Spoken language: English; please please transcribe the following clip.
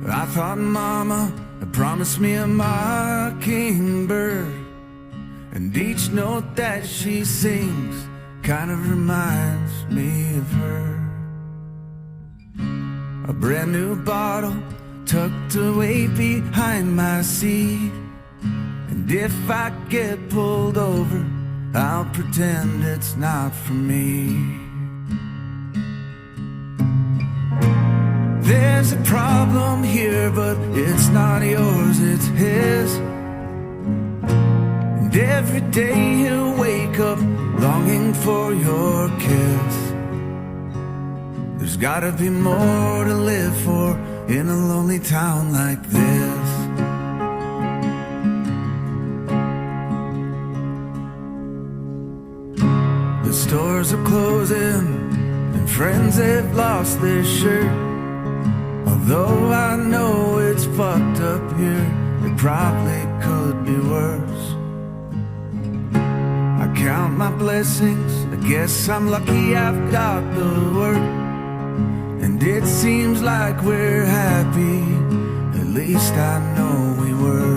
I thought mama had promised me a mockingbird, and each note that she sings kind of reminds me of her. A brand new bottle tucked away behind my seat, and if I get pulled over, I'll pretend it's not for me. There's a problem here, but it's not yours, it's his. And every day he'll wake up longing for your kiss. There's gotta be more to live for in a lonely town like this. The stores are closing and friends have lost their shirt. Although I know it's fucked up here, it probably could be worse. I count my blessings, I guess I'm lucky I've got the work. And it seems like we're happy, at least I know we were.